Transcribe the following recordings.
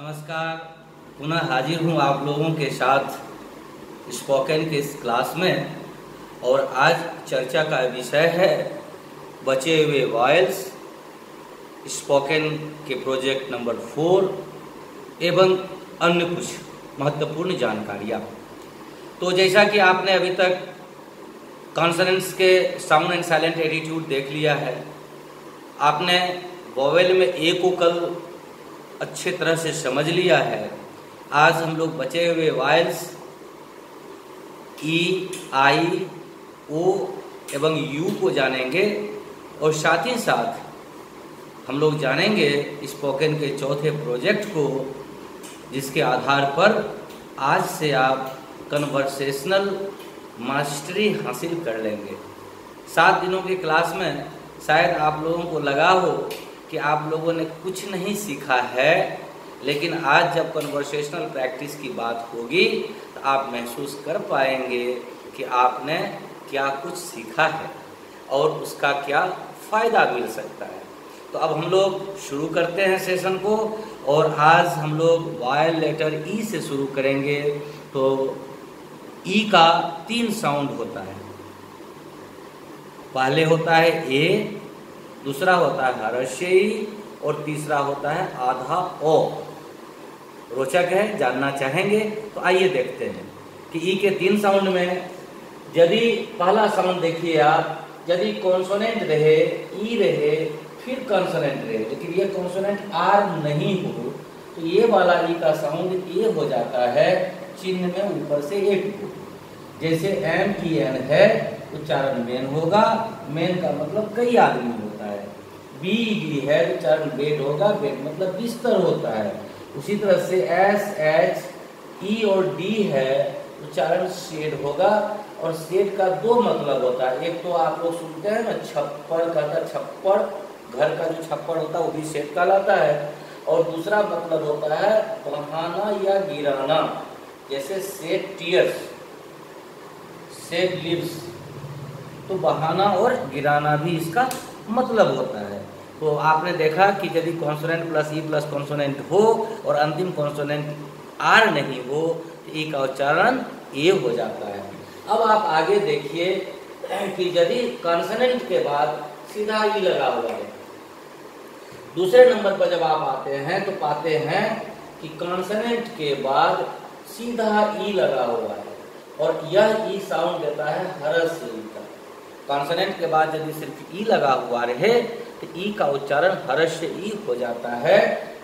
नमस्कार, पुनः हाजिर हूँ आप लोगों के साथ स्पोकन के इस क्लास में। और आज चर्चा का विषय है बचे हुए वॉयल्स, स्पोकन के प्रोजेक्ट नंबर 4 एवं अन्य कुछ महत्वपूर्ण जानकारियाँ। तो जैसा कि आपने अभी तक कॉन्सोनेंट्स के साउंड एंड साइलेंट एटीट्यूड देख लिया है, आपने वोवेल में ए को कल अच्छे तरह से समझ लिया है। आज हम लोग बचे हुए वॉयल्स ई, आई, ओ एवं यू को जानेंगे और साथ ही साथ हम लोग जानेंगे स्पोकन के चौथे प्रोजेक्ट को, जिसके आधार पर आज से आप कन्वर्सेशनल मास्टरी हासिल कर लेंगे। 7 दिनों की क्लास में शायद आप लोगों को लगा हो कि आप लोगों ने कुछ नहीं सीखा है, लेकिन आज जब कन्वर्सेशनल प्रैक्टिस की बात होगी तो आप महसूस कर पाएंगे कि आपने क्या कुछ सीखा है और उसका क्या फ़ायदा मिल सकता है। तो अब हम लोग शुरू करते हैं सेशन को, और आज हम लोग वॉयल लेटर ई से शुरू करेंगे। तो ई का 3 साउंड होता है। पहले होता है ए, दूसरा होता है ह्रस्व ई और तीसरा होता है आधा ओ। रोचक है, जानना चाहेंगे? तो आइए देखते हैं कि ई के 3 साउंड में यदि पहला साउंड देखिए आप, यदि कॉन्सोनेंट रहे, ई रहे, फिर कॉन्सोनेंट रहे, लेकिन ये कॉन्सोनेंट आर नहीं हो, तो ये वाला ई का साउंड ए हो जाता है चिन्ह में ऊपर से एक हो। जैसे एम ई एन है, उच्चारण मेन होगा, मेन का मतलब कई आदमी होता है। बी डी है, उच्चारण बेड होगा, बेड मतलब बिस्तर होता है। उसी तरह से एस एच ई और डी है, उच्चारण शेड होगा, और शेड का 2 मतलब होता है। एक तो आप लोग सुनते हैं ना छप्पड़ कहता, छप्पड़, घर का जो छप्पड़ होता है वो भी शेड कहलाता है। और दूसरा मतलब होता है बहाना या गिराना, जैसे शेड टीयर्स, शेड लिप्स, तो बहाना और गिराना भी इसका मतलब होता है। तो आपने देखा कि यदि consonant plus E plus consonant हो और अंतिम कॉन्सोनेंट आर नहीं हो तो ई का उच्चारण ए हो जाता है। अब आप आगे देखिए कि यदि कॉन्सोनेंट के बाद सीधा ई लगा हुआ है, दूसरे नंबर पर जब आप आते हैं तो पाते हैं कि कॉन्सोनेंट के बाद सीधा ई लगा हुआ है, और यह ई साउंड देता है ह्रस्व ई का। कॉन्सोनेंट के बाद यदि सिर्फ ई लगा हुआ रहे तो ई का उच्चारण ह्रस्व ई हो जाता है।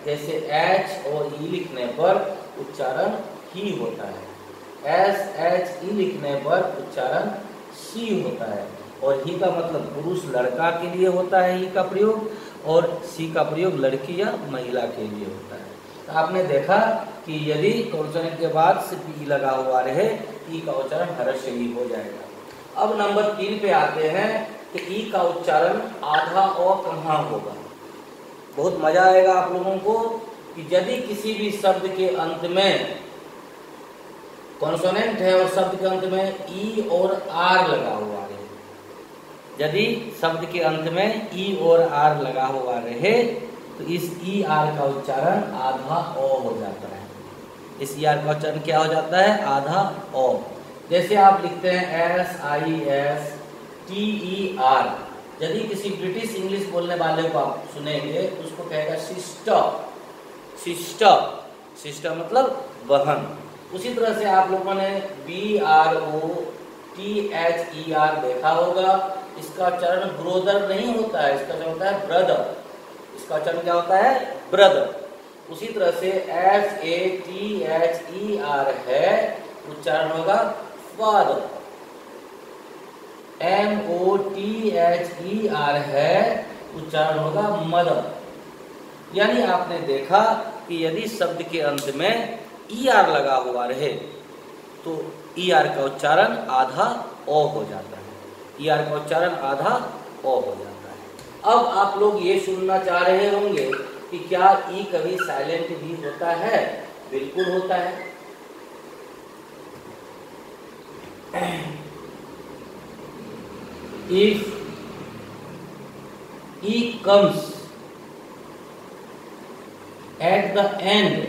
जैसे एच और ई लिखने पर उच्चारण ही होता है, एस एच ई लिखने पर उच्चारण सी होता है। और ही का मतलब पुरुष लड़का के लिए होता है ही का प्रयोग, और सी का प्रयोग लड़की या महिला के लिए होता है। तो आपने देखा कि यदि कॉन्सोनेंट के बाद सिर्फ ई लगा हुआ रहे, ई का उच्चारण ह्रस्व ई हो जाएगा। अब नंबर 3 पे आते हैं कि ई का उच्चारण आधा ओ कहाँ होगा। बहुत मजा आएगा आप लोगों को कि यदि किसी भी शब्द के अंत में कॉन्सोनेंट है और शब्द के अंत में ई और आर लगा हुआ रहे, यदि शब्द के अंत में ई और आर लगा हुआ रहे तो इस ई आर का उच्चारण आधा ओ हो जाता है। इस ई आर का उच्चारण क्या हो जाता है? आधा ओ। जैसे आप लिखते हैं S I S T E R, यदि किसी ब्रिटिश इंग्लिश बोलने वाले को आप सुनेंगे तो उसको कहेगा सिस्टर, सिस्टर, सिस्टर मतलब बहन। उसी तरह से आप लोगों ने B R O T H E R देखा होगा, इसका उच्चारण ब्रोदर नहीं होता है, इसका जो होता है ब्रदर। इसका उच्चारण क्या होता है? ब्रदर। उसी तरह से F A T H E R है, उच्चारण होगा father. M O T H E R है, उच्चारण होगा मदर। यानी आपने देखा कि यदि शब्द के अंत में ई आर लगा हुआ रहे तो ई आर का उच्चारण आधा ओ हो जाता है, ई आर का उच्चारण आधा ओ हो जाता है। अब आप लोग ये सुनना चाह रहे होंगे कि क्या ई कभी साइलेंट भी होता है? बिल्कुल होता है। If E comes at the end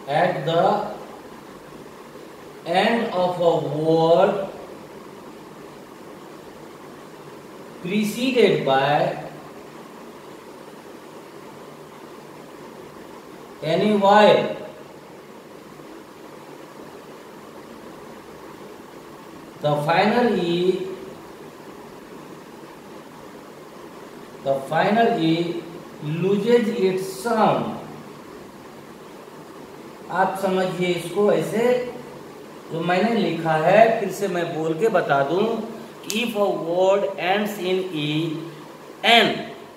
at the end of a word preceded by any vowel, the final E loses its sound. आप समझिए इसको ऐसे, जो मैंने लिखा है फिर से मैं बोल के बता दूं। If a word ends in E and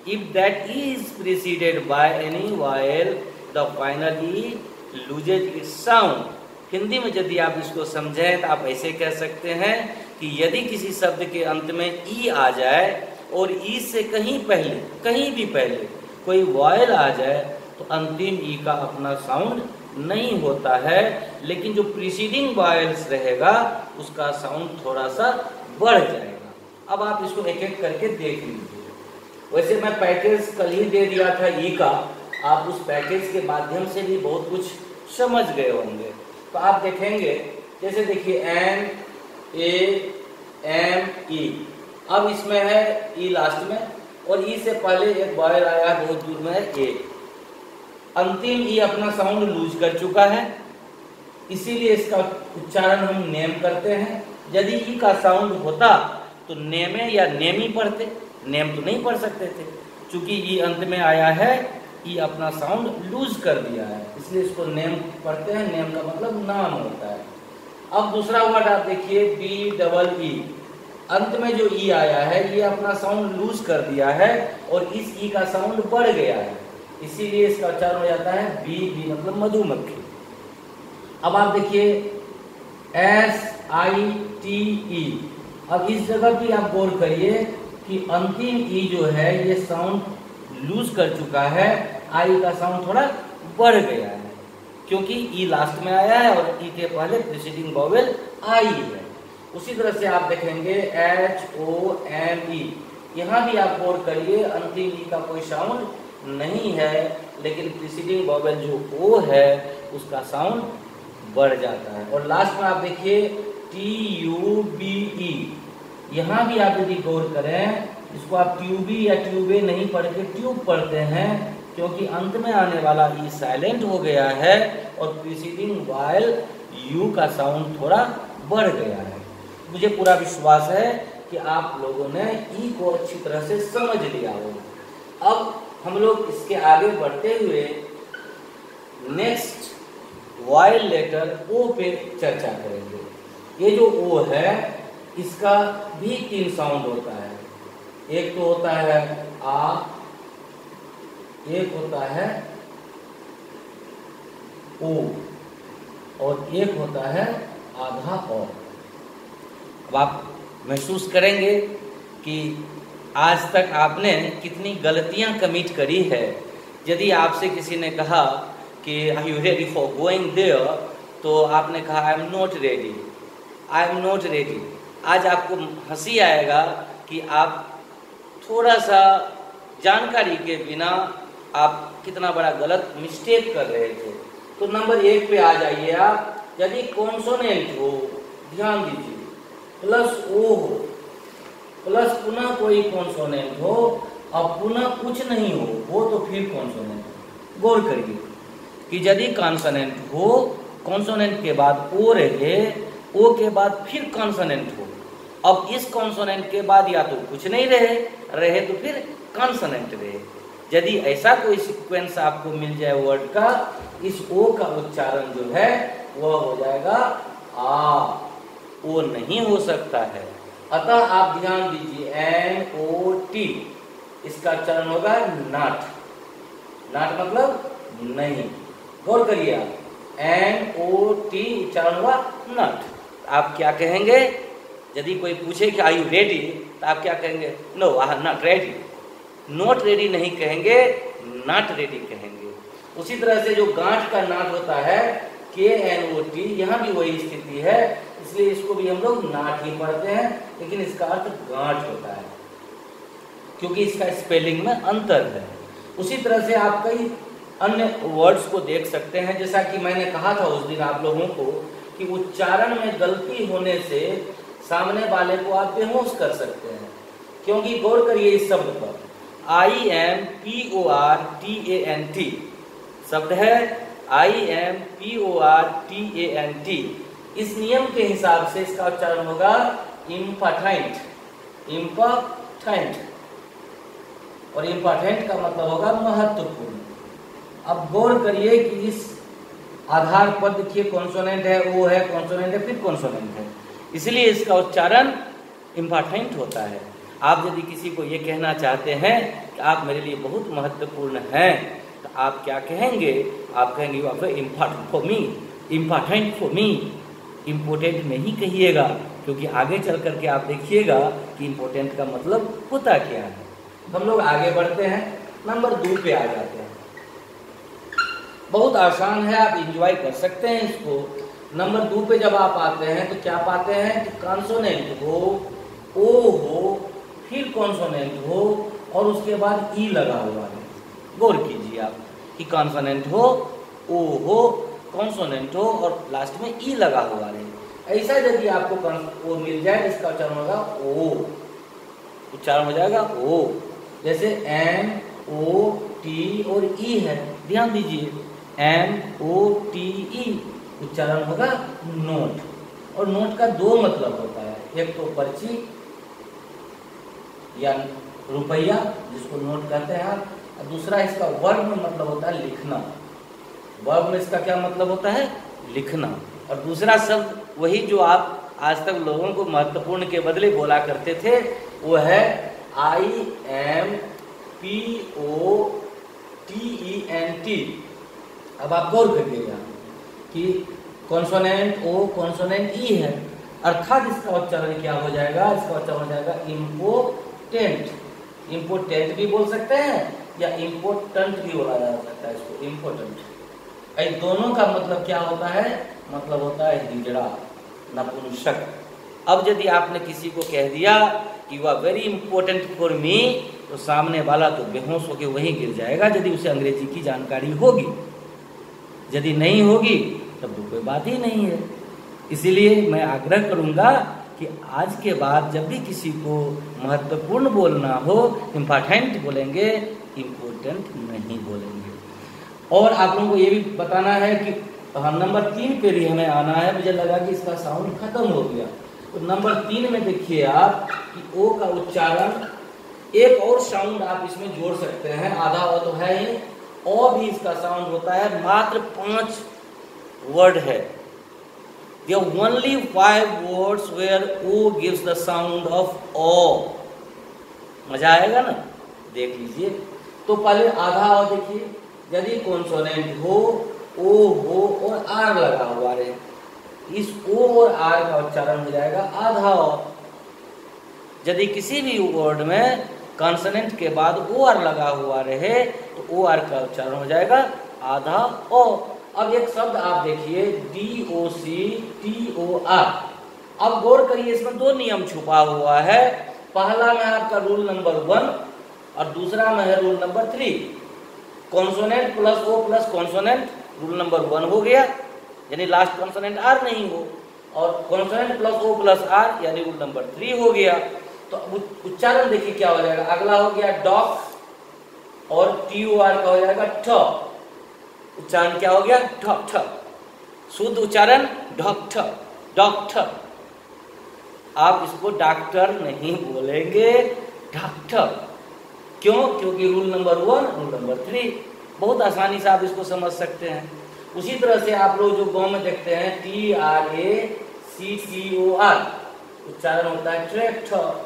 if that E is preceded by any vowel, the final E loses its sound. Hindi में यदि आप इसको समझें तो आप ऐसे कह सकते हैं कि यदि किसी शब्द के अंत में ई आ जाए और ई से कहीं भी पहले कोई वॉयल आ जाए तो अंतिम ई का अपना साउंड नहीं होता है, लेकिन जो प्रीसीडिंग वॉयल्स रहेगा उसका साउंड थोड़ा सा बढ़ जाएगा। अब आप इसको एक एक करके देख लीजिए। वैसे मैं पैकेज कल ही दे दिया था ई का, आप उस पैकेज के माध्यम से भी बहुत कुछ समझ गए होंगे। तो आप देखेंगे, जैसे देखिए एन ए एम ई, अब इसमें है ई लास्ट में और ई से पहले एक वॉयल आया बहुत दूर में है ए। अंतिम ई अपना साउंड लूज कर चुका है, इसीलिए इसका उच्चारण हम नेम करते हैं। यदि ई का साउंड होता तो नेमे या नेमी पढ़ते, नेम तो नहीं पढ़ सकते थे। चूंकि ई अंत में आया है, ई अपना साउंड लूज कर दिया है, इसलिए इसको नेम पढ़ते हैं। नेम का मतलब नाम होता है। अब दूसरा वर्ड आप देखिए बी डबल ई, अंत में जो ई आया है ये अपना साउंड लूज कर दिया है और इस ई का साउंड बढ़ गया है, इसीलिए इसका उच्चारण हो जाता है बी। बी मतलब मधुमक्खी। अब आप देखिए एस आई टी ई, अब इस जगह भी आप गौर करिए कि अंतिम ई जो है ये साउंड लूज कर चुका है, आई का साउंड थोड़ा बढ़ गया है क्योंकि ई लास्ट में आया है और ई के पहले प्रीसीडिंग वॉवेल आई है। उसी तरह से आप देखेंगे एच ओ एम ई, यहाँ भी आप गौर करिए अंतिम ई का कोई साउंड नहीं है, लेकिन प्रीसीडिंग वॉवेल जो ओ है उसका साउंड बढ़ जाता है। और लास्ट में आप देखिए टी यू बी ई, यहाँ भी आप यदि गौर करें इसको आप ट्यूबी या ट्यूबे नहीं पढ़ के ट्यूब पढ़ते हैं, क्योंकि अंत में आने वाला ई साइलेंट हो गया है और प्रीसीडिंग वॉवेल यू का साउंड थोड़ा बढ़ गया है। मुझे पूरा विश्वास है कि आप लोगों ने ई को अच्छी तरह से समझ लिया होगा। अब हम लोग इसके आगे बढ़ते हुए नेक्स्ट वॉवेल लेटर ओ पे चर्चा करेंगे। ये जो ओ है इसका भी 3 साउंड होता है। एक तो होता है आ, एक होता है ओ और एक होता है आधा ओ। अब आप महसूस करेंगे कि आज तक आपने कितनी गलतियां कमिट करी है। यदि आपसे किसी ने कहा कि are you ready for going there, तो आपने कहा I am not ready, I am not ready. आज आपको हंसी आएगा कि आप थोड़ा सा जानकारी के बिना आप कितना बड़ा गलत मिस्टेक कर रहे थे। तो नंबर 1 पे आ जाइए आप। यदि कॉन्सोनेंट हो, ध्यान दीजिए, प्लस ओ हो, प्लस पुनः कोई कॉन्सोनेंट हो और पुनः कुछ नहीं हो तो फिर कॉन्सोनेंट। गौर करिए कि यदि कॉन्सोनेंट हो, कॉन्सोनेंट के बाद ओ रहे, ओ के बाद फिर कॉन्सोनेंट हो, अब इस कॉन्सोनेंट के बाद या तो कुछ नहीं रहे तो फिर कॉन्सोनेंट रहे। यदि ऐसा कोई सीक्वेंस आपको मिल जाए वर्ड का, इस ओ का उच्चारण जो है वह हो जाएगा आ, ओ नहीं हो सकता है। अतः आप ध्यान दीजिए एन ओ टी, इसका उच्चारण होगा नॉट। नॉट मतलब नहीं। गौर करिए आप, एन ओ टी उच्चारण हुआ नॉट। आप क्या कहेंगे यदि कोई पूछे कि आर यू रेडी, तो आप क्या कहेंगे? No I am not ready. Not ready नहीं कहेंगे, नॉट रेडी कहेंगे। उसी तरह से जो गांठ का नाट होता है के एन ओ टी, यहाँ भी वही स्थिति है, इसलिए इसको भी हम लोग नाट ही पढ़ते हैं, लेकिन इसका अर्थ गांठ होता है क्योंकि इसका स्पेलिंग में अंतर है। उसी तरह से आप कई अन्य वर्ड्स को देख सकते हैं। जैसा कि मैंने कहा था उस दिन आप लोगों को कि उच्चारण में गलती होने से सामने वाले को आप बेहोश कर सकते हैं। क्योंकि गौर करिए इस शब्द पर, IMPORTANT शब्द है, IMPORTANT। इस नियम के हिसाब से इसका उच्चारण होगा इम्पॉर्टेंट, इम्पॉर्टेंट, और इम्पॉर्टेंट का मतलब होगा महत्वपूर्ण। अब गौर करिए कि इस आधार पर देखिए कॉन्सोनेंट है, ओ है, कॉन्सोनेंट है, फिर कॉन्सोनेंट है, इसलिए इसका उच्चारण इम्पॉर्टेंट होता है। आप यदि किसी को ये कहना चाहते हैं कि आप मेरे लिए बहुत महत्वपूर्ण हैं, तो आप क्या कहेंगे? आप कहेंगे you are very important for me, important for me. Important नहीं कहिएगा, क्योंकि आगे चल करके आप देखिएगा कि इम्पोर्टेंट का मतलब होता क्या है। हम लोग आगे बढ़ते हैं, नंबर 2 पे आ जाते हैं। बहुत आसान है, आप एंजॉय कर सकते हैं इसको। नंबर 2 पे जब आप आते हैं तो क्या पाते हैं कि कॉन्सोनेंट हो, ओ हो, फिर कॉन्सोनेंट हो और उसके बाद ई लगा हुआ है। गौर कीजिए आप कि कॉन्सोनेंट हो, ओ हो, कॉन्सोनेंट हो और लास्ट में ई लगा हुआ है। ऐसा यदि आपको ओ मिल जाए, इसका उच्चारण होगा ओ, उच्चारण हो जाएगा ओ। जैसे एम, ओ, टी और ई है, ध्यान दीजिए, NOTE उच्चारण होगा नोट। और नोट का 2 मतलब होता है, एक तो पर्ची या रुपया जिसको नोट कहते हैं आप, और दूसरा इसका वर्ब में मतलब होता है लिखना। वर्ब में इसका क्या मतलब होता है? लिखना। और दूसरा शब्द वही जो आप आज तक लोगों को महत्वपूर्ण के बदले बोला करते थे, वो है IMPOTENT। अब आप गौर करिएगा कि कॉन्सोनेंट ओ, कॉन्सोनेंट ई है, अर्थात इसका उच्चारण क्या हो जाएगा? इसका उच्चारण हो जाएगा इम्पोर्टेंट। इम्पोर्टेंट भी बोल सकते हैं या इम्पोर्टेंट भी बोला जा सकता है इसको, इम्पोर्टेंट। ये दोनों का मतलब क्या होता है? मतलब होता है हिजड़ा, नपुंसक। अब यदि आपने किसी को कह दिया कि you are very important for me, तो सामने वाला तो बेहोश होकर वहीं गिर जाएगा, यदि उसे अंग्रेजी की जानकारी होगी। यदि नहीं होगी तब तो कोई बात ही नहीं है। इसीलिए मैं आग्रह करूंगा कि आज के बाद जब भी किसी को महत्वपूर्ण बोलना हो, इम्पॉर्टेंट बोलेंगे, इम्पोर्टेंट नहीं बोलेंगे। और आप लोगों को ये भी बताना है कि नंबर 3 पे भी हमें आना है। मुझे लगा कि इसका साउंड खत्म हो गया, तो नंबर 3 में देखिए आप कि ओ का उच्चारण, एक और साउंड आप इसमें जोड़ सकते हैं, आधा ओ तो है ही, ओ भी इसका साउंड होता है। मात्र 5 वर्ड है। There are only 5 words where O gives the sound of O। मजा आएगा ना? देख लीजिए। तो पहले आधा ओ देखिए, यदि कॉन्सोनेंट हो, ओ हो और आर लगा हुआ रहे, इस ओ और आर का उच्चारण हो जाएगा आधा ओ। यदि किसी भी वर्ड में कॉन्सोनेंट के बाद ओ आर लगा हुआ रहे तो ओ आर का उच्चारण हो जाएगा आधा ओ। अब एक शब्द आप देखिए DOCTOR। अब गौर करिए, इसमें 2 नियम छुपा हुआ है। पहला में आपका रूल नंबर 1 और दूसरा में है rule number 3। Consonant plus O plus consonant rule number 1 हो गया, यानी लास्ट कॉन्सोनेंट आर नहीं हो, और consonant plus O plus R यानी रूल नंबर 3 हो गया। तो उच्चारण देखिए क्या हो जाएगा। अगला हो गया डॉक और TOR का हो जाएगा ठ। उच्चारण क्या हो गया? डॉक्टर। शुद्ध उच्चारण डॉक्टर, डॉक्टर। आप इसको डॉक्टर नहीं बोलेंगे, डॉक्टर। क्यों? क्योंकि रूल नंबर 1, रूल नंबर 3। बहुत आसानी से आप इसको समझ सकते हैं। उसी तरह से आप लोग जो गांव में देखते हैं TRACTOR, उच्चारण होता है ट्रैक्टर।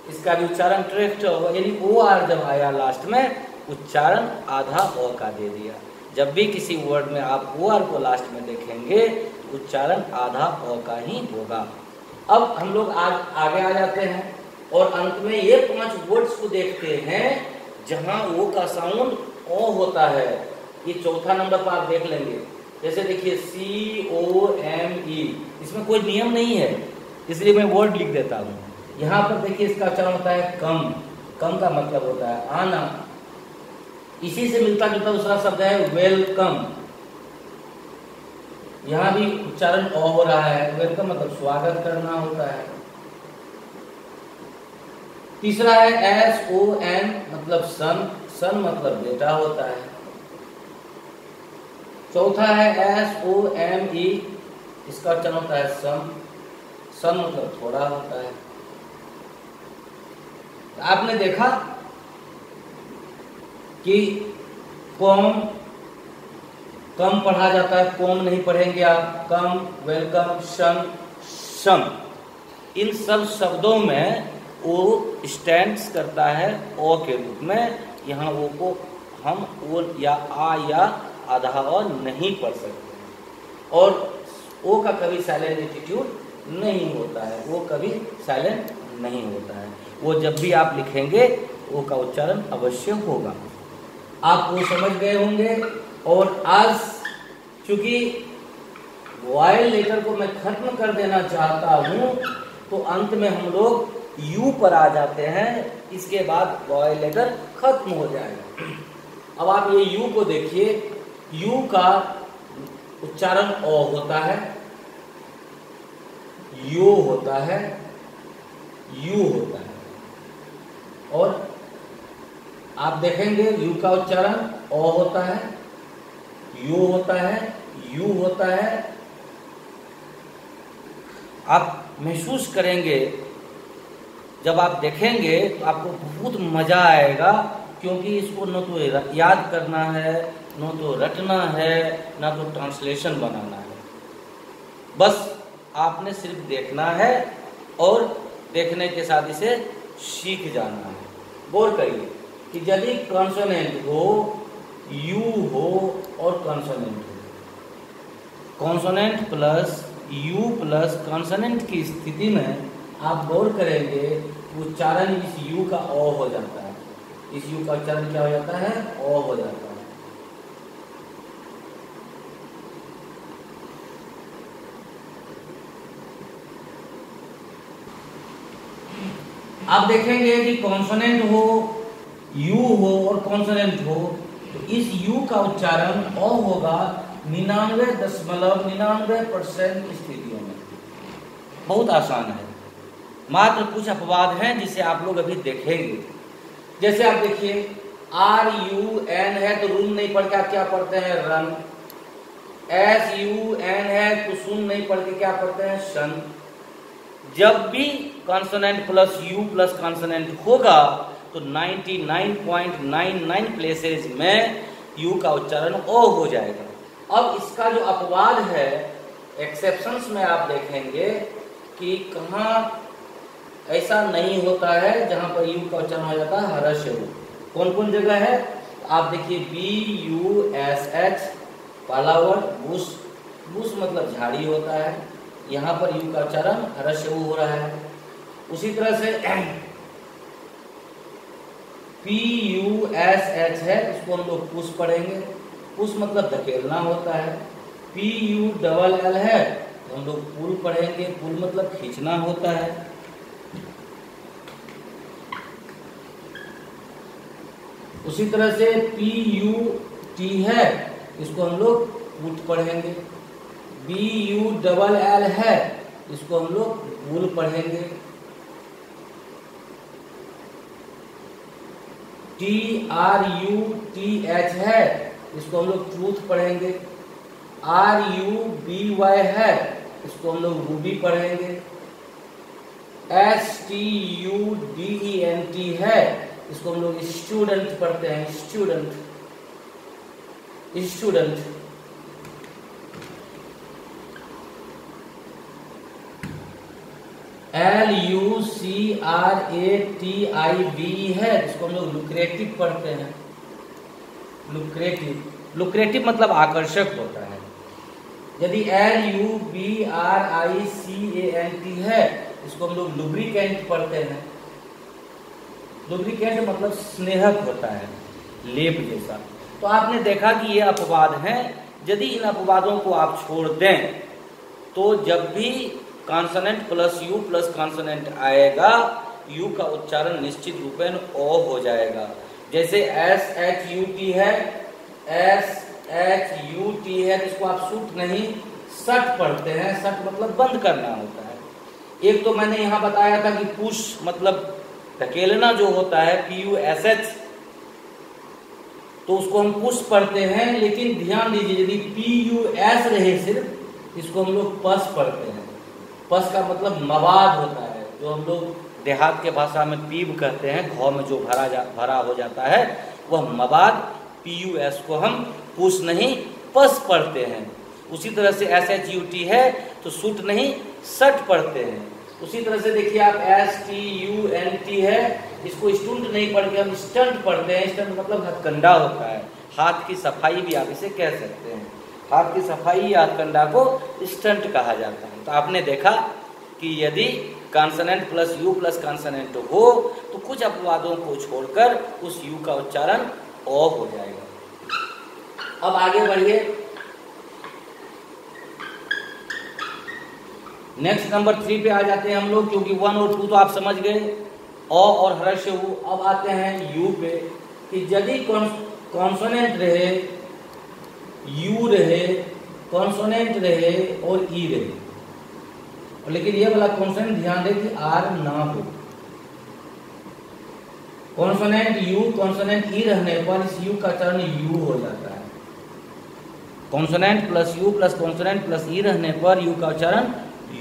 इसका भी उच्चारण ट्रैक्टर होगा, यानी OR जब आया लास्ट में, उच्चारण आधा ओ का दे दिया। जब भी किसी वर्ड में आप OR को लास्ट में देखेंगे तो उच्चारण आधा ओ का ही होगा। अब हम लोग आज आगे आ जाते हैं और अंत में ये 5 वर्ड्स को देखते हैं जहां ओ का साउंड ओ होता है। ये चौथा नंबर पर आप देख लेंगे। जैसे देखिए COME, इसमें कोई नियम नहीं है, इसलिए मैं वर्ड लिख देता हूँ। यहाँ पर देखिए इसका उच्चारण होता है कम। कम का मतलब होता है आना। इसी से मिलता जुलता दूसरा शब्द है वेलकम। यहां भी उच्चारण ओ हो रहा है। वेलकम मतलब स्वागत करना होता है। तीसरा है SON मतलब सन, सन मतलब बेटा होता है। चौथा है SOME, इसका उच्चारण होता है सम, सन मतलब थोड़ा होता है। आपने देखा कि कॉम कम पढ़ा जाता है, कॉम नहीं पढ़ेंगे आप। कम, वेलकम, शन, सम, इन सब शब्दों में ओ स्टैंड्स करता है ओ के रूप में। यहाँ ओ को हम ओ या आ या आधा और नहीं पढ़ सकते। और ओ का कभी साइलेंट एटीट्यूड नहीं होता है, वो कभी साइलेंट नहीं होता है। वो जब भी आप लिखेंगे ओ का उच्चारण अवश्य होगा। आप वो समझ गए होंगे। और आज चूंकि वॉयल लेटर को मैं खत्म कर देना चाहता हूं, तो अंत में हम लोग यू पर आ जाते हैं। इसके बाद वॉयल लेटर खत्म हो जाएगा। अब आप ये यू को देखिए, यू का उच्चारण ओ होता है, यू होता है, यू होता है। और आप देखेंगे यू का उच्चारण ओ होता है, यू होता है, यू होता है। आप महसूस करेंगे, जब आप देखेंगे तो आपको बहुत मजा आएगा, क्योंकि इसको न तो याद करना है, न तो रटना है, न तो ट्रांसलेशन बनाना है। बस आपने सिर्फ देखना है और देखने के साथ इसे सीख जाना है। गौर करिए कि यदि कॉन्सोनेंट हो, यू हो और कॉन्सोनेंट हो, consonant plus U plus consonant की स्थिति में आप गौर करेंगे उच्चारण इस यू का ओ हो जाता है। इस यू का उच्चारण क्या हो जाता है? ओ हो जाता है। आप देखेंगे कि कॉन्सोनेंट हो, यू हो और कॉन्सोनेंट हो, तो इस यू का उच्चारण ओ होगा 99.99% स्थितियों में। बहुत आसान है, मात्र कुछ अपवाद हैं जिसे आप लोग अभी देखेंगे। जैसे आप देखिए RUN है तो रूम नहीं पढ़ के आप क्या पढ़ते हैं? रन। SUN है तो सुन नहीं पढ़ के क्या पढ़ते हैं? शन। जब भी consonant plus U plus consonant होगा तो 99.99 प्लेसेस में यू का उच्चारण ओ हो जाएगा। अब इसका जो अपवाद है, एक्सेप्शंस में आप देखेंगे कि कहाँ ऐसा नहीं होता है जहां पर यू का उच्चारण हो जाता है हर्ष यू। कौन कौन जगह है? आप देखिए BUSH, पहला वर्ड बुश, बुश मतलब झाड़ी होता है, यहाँ पर यू का उच्चारण हर्ष यू हो रहा है। उसी तरह से PUSH है, इसको हम लोग पुश पढ़ेंगे। पुश मतलब धकेलना होता है। PULL है तो हम लोग पुल पढ़ेंगे, पुल मतलब खींचना होता है। उसी तरह से PUT है, इसको हम लोग पुट पढ़ेंगे। BULL है, इसको हम लोग बुल पढ़ेंगे। TRUTH है, इसको हम लोग ट्रूथ पढ़ेंगे। RUBY है, इसको हम लोग रूबी पढ़ेंगे। STUDENT है, इसको हम लोग स्टूडेंट पढ़ते हैं, स्टूडेंट, स्टूडेंट। LUCRATIV है, इसको हम लोग लुक्रेटिव पढ़ते हैं, लुक्रेटिव। लुक्रेटिव मतलब आकर्षक होता है। यदि LUBRICANT है, इसको हम लोग लुब्रिकेंट पढ़ते हैं। लुब्रिकेंट मतलब स्नेहक होता है, लेप जैसा। तो आपने देखा कि ये अपवाद हैं। यदि इन अपवादों को आप छोड़ दें तो जब भी consonant plus U plus consonant आएगा, यू का उच्चारण निश्चित रूपेण ओ हो जाएगा। जैसे SHUT है, SHUT है, इसको आप शूट नहीं शट पढ़ते हैं। शट मतलब बंद करना होता है। एक तो मैंने यहाँ बताया था कि पुश मतलब धकेलना जो होता है PUSH, तो उसको हम पुश पढ़ते हैं। लेकिन ध्यान दीजिए, यदि PUS रहे सिर्फ, इसको हम लोग पस पढ़ते हैं। पस का मतलब मवाद होता है, जो हम लोग देहात के भाषा में पीब कहते हैं, घाव में जो भरा हो जाता है वह मवाद। PUS को हम पुश नहीं पस पढ़ते हैं। उसी तरह से SHUT है तो शूट नहीं शट पढ़ते हैं। उसी तरह से देखिए आप STUNT है, इसको स्टूंट नहीं पढ़ के हम स्टंट पढ़ते हैं। स्टंट मतलब हथकंडा होता है, हाथ की सफाई भी आप इसे कह सकते हैं। हाथ की सफाई या हथकंडा को स्टंट कहा जाता है। तो आपने देखा कि यदि consonant plus U plus consonant हो तो कुछ अपवादों को छोड़कर उस यू का उच्चारण ओ हो जाएगा। अब आगे बढ़िए, नेक्स्ट नंबर 3 पे आ जाते हैं हम लोग, क्योंकि 1 और 2 तो आप समझ गए, अ और हर्ष उ। अब आते हैं यू पे, कि यदि कॉन्सोनेंट रहे, यू रहे, कॉन्सोनेंट रहे और ई रहे, लेकिन ये वाला कॉन्सोनेंट ध्यान दें कि आर ना हो। कॉन्सोनेंट यू कॉन्सोनेंट ई रहने पर इस यू का उच्चारण यू हो जाता है। Consonant plus U plus consonant plus E रहने पर यू का उच्चारण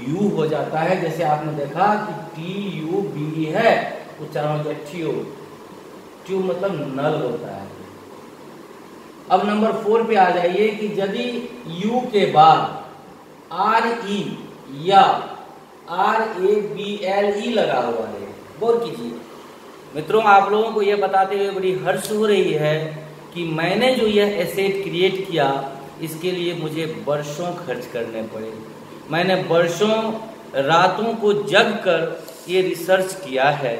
यू हो जाता है। जैसे आपने देखा कि TUBE है, उच्चारण हो गया ट्यूब। ट्यूब मतलब नल होता है। अब नंबर 4 पे आ जाइए कि यदि यू के बाद RE या RABLE लगा हुआ है। गौर कीजिए मित्रों, आप लोगों को यह बताते हुए बड़ी हर्ष हो रही है कि मैंने जो यह एसेट क्रिएट किया, इसके लिए मुझे वर्षों खर्च करने पड़े। मैंने वर्षों रातों को जग कर ये रिसर्च किया है।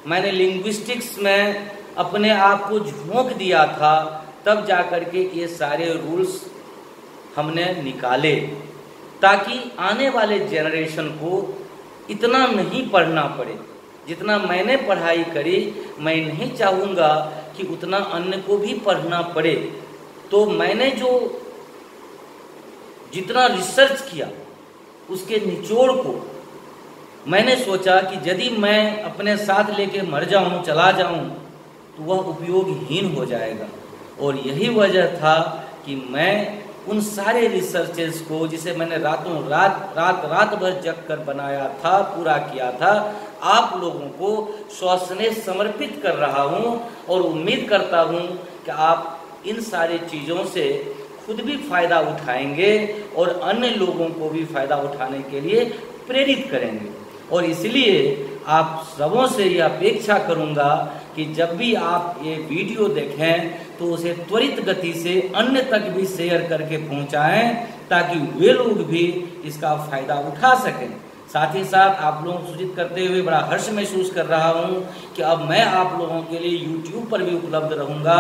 मैंने लिंग्विस्टिक्स में अपने आप को झोंक दिया था, तब जाकर के ये सारे रूल्स हमने निकाले, ताकि आने वाले जनरेशन को इतना नहीं पढ़ना पड़े जितना मैंने पढ़ाई करी। मैं नहीं चाहूँगा कि उतना अन्य को भी पढ़ना पड़े। तो मैंने जो जितना रिसर्च किया उसके निचोड़ को मैंने सोचा कि यदि मैं अपने साथ लेके मर जाऊं, चला जाऊं, तो वह उपयोगहीन हो जाएगा। और यही वजह था कि मैं उन सारे रिसर्चेस को, जिसे मैंने रात भर जग कर बनाया था, पूरा किया था, आप लोगों को स्वस्ने समर्पित कर रहा हूं। और उम्मीद करता हूं कि आप इन सारी चीज़ों से खुद भी फायदा उठाएंगे और अन्य लोगों को भी फायदा उठाने के लिए प्रेरित करेंगे। और इसलिए आप सबों से यह अपेक्षा करूंगा कि जब भी आप ये वीडियो देखें तो उसे त्वरित गति से अन्य तक भी शेयर करके पहुंचाएं, ताकि वे लोग भी इसका फायदा उठा सकें। साथ ही साथ आप लोगों को सूचित करते हुए बड़ा हर्ष महसूस कर रहा हूं कि अब मैं आप लोगों के लिए YouTube पर भी उपलब्ध रहूंगा,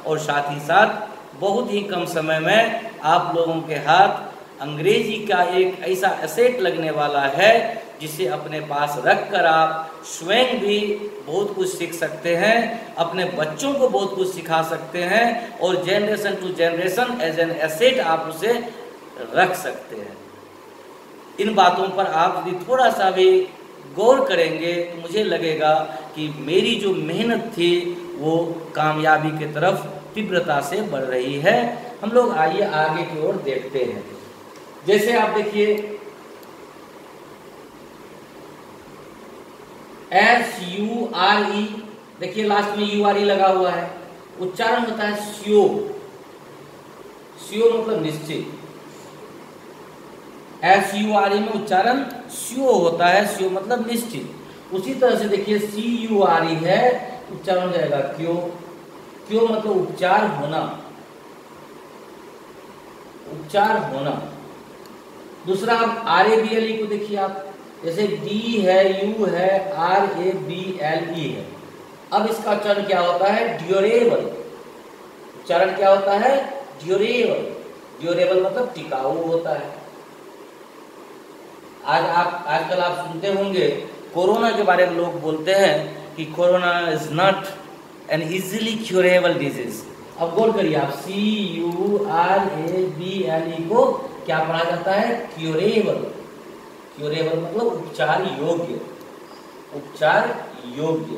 और साथ ही साथ बहुत ही कम समय में आप लोगों के हाथ अंग्रेजी का एक ऐसा एसेट लगने वाला है जिसे अपने पास रखकर आप स्वयं भी बहुत कुछ सीख सकते हैं, अपने बच्चों को बहुत कुछ सिखा सकते हैं, और generation to generation as an asset आप उसे रख सकते हैं। इन बातों पर आप यदि थोड़ा सा भी गौर करेंगे तो मुझे लगेगा कि मेरी जो मेहनत थी वो कामयाबी की तरफ तीव्रता से बढ़ रही है। हम लोग आइए आगे की ओर देखते हैं। जैसे आप देखिए SURE, देखिए लास्ट में URE लगा हुआ है, उच्चारण होता है स्यो। स्यो मतलब निश्चित। SURE में उच्चारण स्यो होता है, स्यो मतलब निश्चित। उसी तरह से देखिए CURE है, उच्चारण हो जाएगा क्यों। क्यों मतलब उपचार होना, उपचार होना। दूसरा आप RABLE को देखिए, आप जैसे D है, U है, RABLE है। अब इसका उच्चारण क्या होता है, ड्यूरेबल। उच्चारण क्या होता है, ड्यूरेबल। ड्यूरेबल मतलब टिकाऊ होता है। आजकल आप सुनते होंगे कोरोना के बारे में लोग बोलते हैं कि corona is not an easily curable disease. अब गौर करिए आप, CURABLE को क्या पढ़ा जाता है? क्यूरेबल। क्यूरेबल मतलब उपचार योग्य, उपचार योग्य।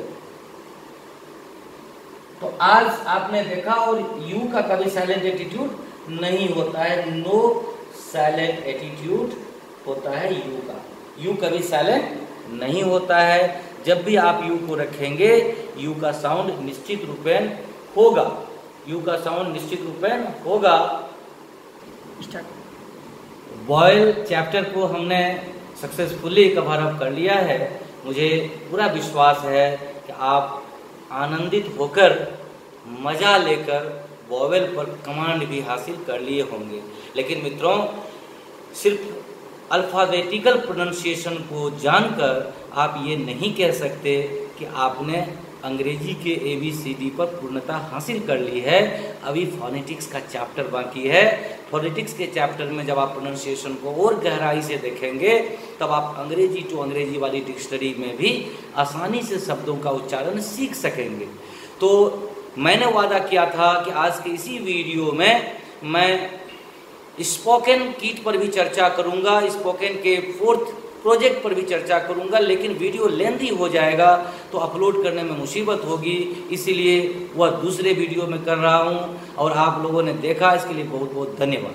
तो आज आपने देखा, और यू का कभी साइलेंट एटीट्यूड नहीं होता है, नो साइलेंट एटीट्यूड होता है यू का। यू कभी साइलेंट नहीं होता है। जब भी आप यू को रखेंगे, यू का साउंड निश्चित रूपेण होगा, यू का साउंड निश्चित रूपेण होगा। वॉयल चैप्टर को हमने सक्सेसफुली कवर अप कर लिया है। मुझे पूरा विश्वास है कि आप आनंदित होकर, मजा लेकर वॉवेल पर कमांड भी हासिल कर लिए होंगे। लेकिन मित्रों, सिर्फ अल्फ़ाबेटिकल प्रोनाउंसिएशन को जानकर आप ये नहीं कह सकते कि आपने अंग्रेजी के ABCD पर पूर्णता हासिल कर ली है। अभी फोनेटिक्स का चैप्टर बाकी है। फोनेटिक्स के चैप्टर में जब आप प्रोनाउंसिएशन को और गहराई से देखेंगे, तब आप अंग्रेजी टू अंग्रेजी वाली डिक्शनरी में भी आसानी से शब्दों का उच्चारण सीख सकेंगे। तो मैंने वादा किया था कि आज के इसी वीडियो में मैं स्पोकन किट पर भी चर्चा करूंगा, स्पोकन के 4th प्रोजेक्ट पर भी चर्चा करूंगा, लेकिन वीडियो लेंथी हो जाएगा तो अपलोड करने में मुसीबत होगी, इसीलिए वह दूसरे वीडियो में कर रहा हूं। और आप लोगों ने देखा, इसके लिए बहुत बहुत धन्यवाद।